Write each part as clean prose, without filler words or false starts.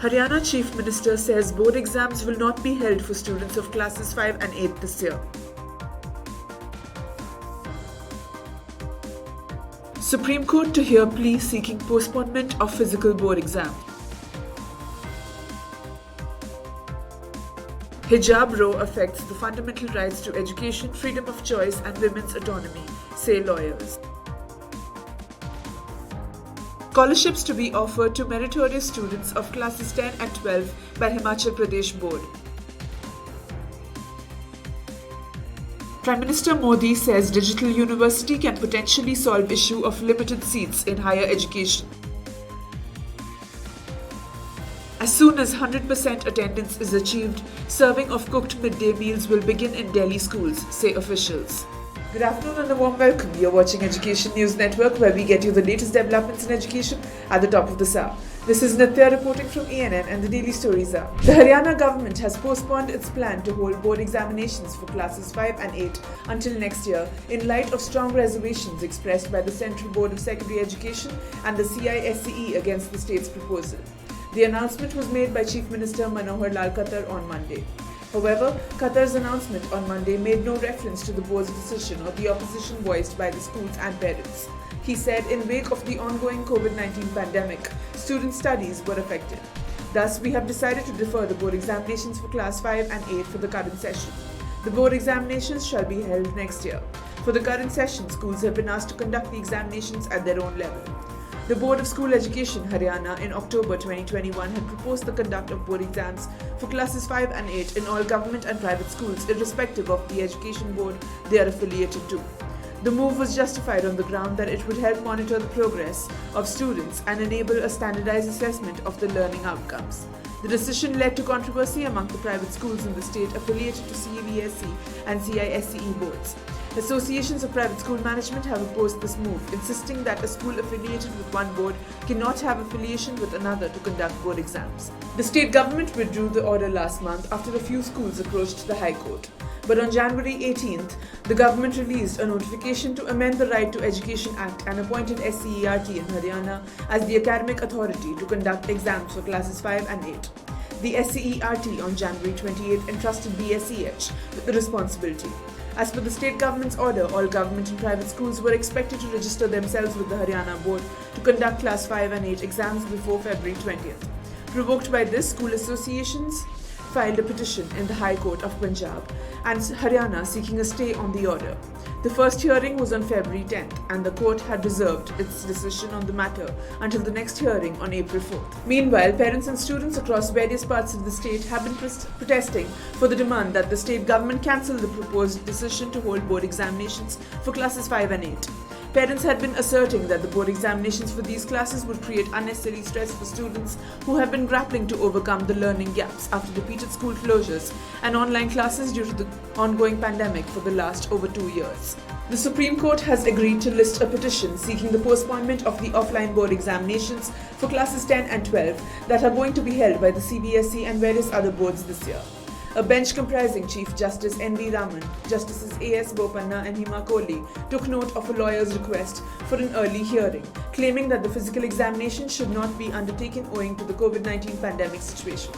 Haryana Chief Minister says board exams will not be held for students of classes 5 and 8 this year. Supreme Court to hear plea seeking postponement of physical board exam. Hijabrow affects the fundamental rights to education, freedom of choice and women's autonomy, say lawyers. Scholarships to be offered to meritorious students of classes 10 and 12 by Himachal Pradesh Board. Prime Minister Modi says digital university can potentially solve issue of limited seats in higher education. As soon as 100% attendance is achieved, serving of cooked midday meals will begin in Delhi schools, say officials. Good afternoon and a warm welcome. You're watching Education News Network, where we get you the latest developments in education at the top of the hour. This is Nitya reporting from ANN, and the daily stories are: the Haryana government has postponed its plan to hold board examinations for classes 5 and 8 until next year in light of strong reservations expressed by the Central Board of Secondary Education and the CISCE against the state's proposal. The announcement was made by Chief Minister Manohar Lal Khattar on Monday. However, Khattar's announcement on Monday made no reference to the board's decision or the opposition voiced by the schools and parents. He said in wake of the ongoing COVID-19 pandemic, student studies were affected. Thus, we have decided to defer the board examinations for class 5 and 8 for the current session. The board examinations shall be held next year. For the current session, schools have been asked to conduct the examinations at their own level. The Board of School Education, Haryana, in October 2021 had proposed the conduct of board exams for classes 5 and 8 in all government and private schools, irrespective of the education board they are affiliated to. The move was justified on the ground that it would help monitor the progress of students and enable a standardized assessment of the learning outcomes. The decision led to controversy among the private schools in the state affiliated to CBSE and CISCE boards. Associations of private school management have opposed this move, insisting that a school affiliated with one board cannot have affiliation with another to conduct board exams. The state government withdrew the order last month after a few schools approached the High Court. But on January 18th, the government released a notification to amend the Right to Education Act and appointed SCERT in Haryana as the academic authority to conduct exams for classes 5 and 8. The SCERT on January 28th entrusted BSEH with the responsibility. As per the state government's order, all government and private schools were expected to register themselves with the Haryana board to conduct class 5 and 8 exams before February 20th. Provoked by this, school associations filed a petition in the High Court of Punjab and Haryana seeking a stay on the order. The first hearing was on February 10th, and the court had reserved its decision on the matter until the next hearing on April 4th. Meanwhile, parents and students across various parts of the state have been protesting for the demand that the state government cancel the proposed decision to hold board examinations for classes 5 and 8. Parents had been asserting that the board examinations for these classes would create unnecessary stress for students who have been grappling to overcome the learning gaps after repeated school closures and online classes due to the ongoing pandemic for the last over 2 years. The Supreme Court has agreed to list a petition seeking the postponement of the offline board examinations for classes 10 and 12 that are going to be held by the CBSE and various other boards this year. A bench comprising Chief Justice N.V. Raman, Justices A.S. Bopanna and Hima Kohli took note of a lawyer's request for an early hearing, claiming that the physical examination should not be undertaken owing to the COVID-19 pandemic situation.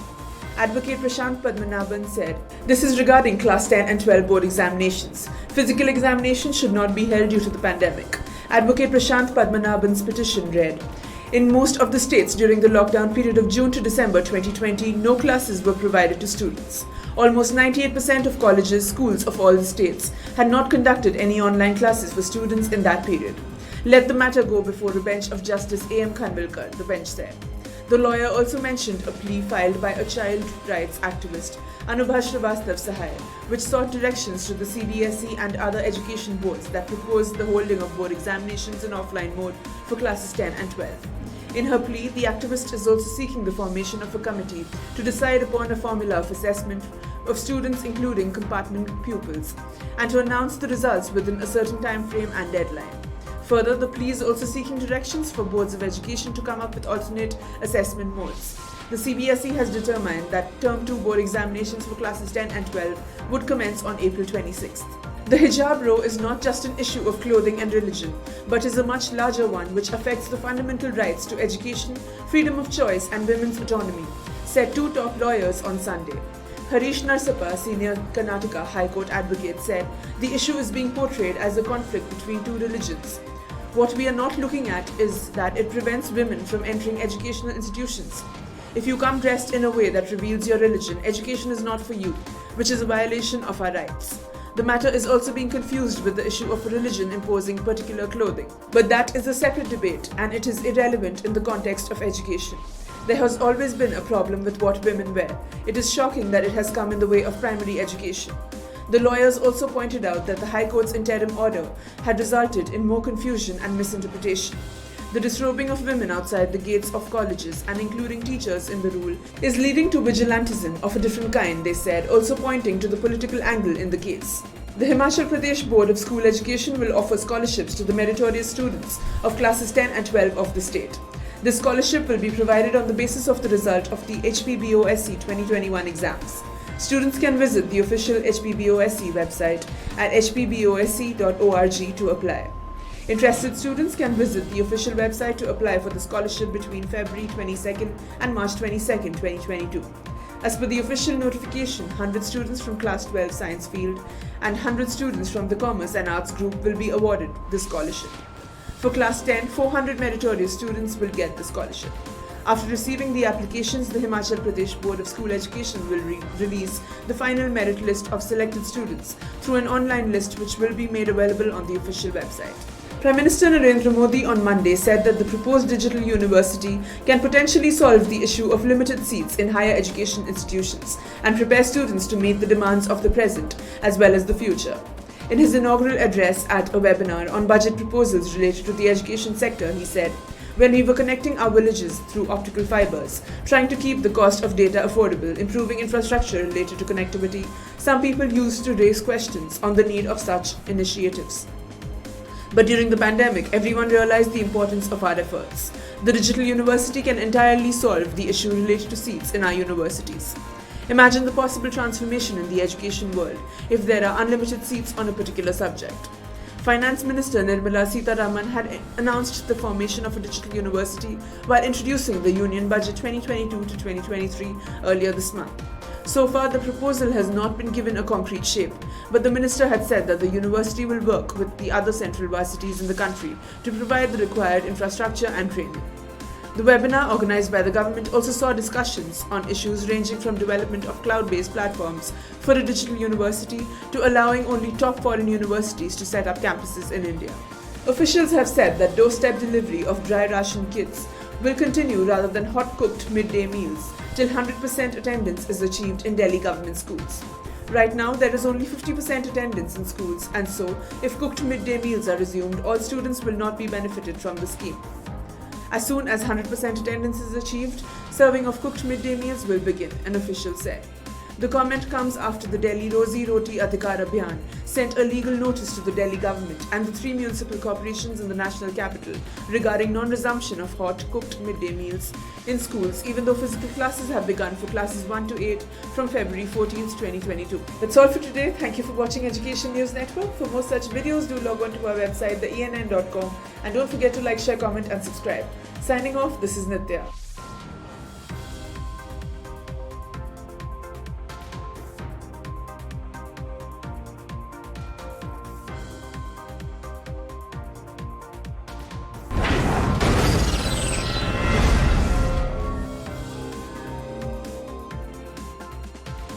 Advocate Prashant Padmanabhan said, "This is regarding class 10 and 12 board examinations. Physical examinations should not be held due to the pandemic." Advocate Prashant Padmanabhan's petition read, "In most of the states during the lockdown period of June to December 2020, no classes were provided to students. Almost 98% of colleges, schools of all the states had not conducted any online classes for students in that period. Let the matter go before the bench of Justice A.M. Khanvilkar," the bench said. The lawyer also mentioned a plea filed by a child rights activist, Anubha Srivastav Sahai, which sought directions to the CBSE and other education boards that proposed the holding of board examinations in offline mode for classes 10 and 12. In her plea, the activist is also seeking the formation of a committee to decide upon a formula of assessment of students, including compartment pupils, and to announce the results within a certain time frame and deadline. Further, the plea is also seeking directions for boards of education to come up with alternate assessment modes. The CBSE has determined that Term 2 board examinations for classes 10 and 12 would commence on April 26th. The Hijabrow is not just an issue of clothing and religion, but is a much larger one which affects the fundamental rights to education, freedom of choice, and women's autonomy. said two top lawyers on Sunday. Harish Narsappa, senior Karnataka High Court advocate, said the issue is being portrayed as a conflict between two religions. What we are not looking at is that it prevents women from entering educational institutions. If you come dressed in a way that reveals your religion, education is not for you, which is a violation of our rights. The matter is also being confused with the issue of religion imposing particular clothing. But that is a separate debate, and it is irrelevant in the context of education. There has always been a problem with what women wear. It is shocking that it has come in the way of primary education. The lawyers also pointed out that the High Court's interim order had resulted in more confusion and misinterpretation. The disrobing of women outside the gates of colleges and including teachers in the rule is leading to vigilantism of a different kind, they said, also pointing to the political angle in the case. The Himachal Pradesh Board of School Education will offer scholarships to the meritorious students of classes 10 and 12 of the state. This scholarship will be provided on the basis of the result of the Hijabrow 2021 exams. Students can visit the official Hijabrow website at hijabrow.org to apply. Interested students can visit the official website to apply for the scholarship between February 22nd and March 22nd, 2022. As per the official notification, 100 students from Class 12 Science field and 100 students from the Commerce and Arts group will be awarded the scholarship. For Class 10, 400 meritorious students will get the scholarship. After receiving the applications, the Himachal Pradesh Board of School Education will release the final merit list of selected students through an online list which will be made available on the official website. Prime Minister Narendra Modi on Monday said that the proposed digital university can potentially solve the issue of limited seats in higher education institutions and prepare students to meet the demands of the present as well as the future. In his inaugural address at a webinar on budget proposals related to the education sector, he said, "When we were connecting our villages through optical fibers, trying to keep the cost of data affordable, improving infrastructure related to connectivity, some people used to raise questions on the need of such initiatives. But during the pandemic, everyone realized the importance of our efforts. The digital university can entirely solve the issue related to seats in our universities. Imagine the possible transformation in the education world if there are unlimited seats on a particular subject." Finance Minister Nirmala Sitharaman had announced the formation of a digital university while introducing the Union Budget 2022 to 2023 earlier this month. So far, the proposal has not been given a concrete shape, but the minister had said that the university will work with the other central varsities in the country to provide the required infrastructure and training. The webinar organized by the government also saw discussions on issues ranging from development of cloud-based platforms for a digital university to allowing only top foreign universities to set up campuses in India. Officials have said that doorstep delivery of dry ration kits will continue rather than hot-cooked midday meals till 100% attendance is achieved in Delhi government schools. Right now, there is only 50% attendance in schools, and so, if cooked midday meals are resumed, all students will not be benefited from the scheme. As soon as 100% attendance is achieved, serving of cooked midday meals will begin, an official said. The comment comes after the Delhi Rozi Roti Adhikar Abhiyan sent a legal notice to the Delhi government and the 3 municipal corporations in the national capital regarding non-resumption of hot cooked midday meals in schools, even though physical classes have begun for classes 1 to 8 from February 14th, 2022. That's all for today. Thank you for watching Education News Network. For more such videos, do log on to our website, theenn.com, and don't forget to like, share, comment and subscribe. Signing off, this is Nitya.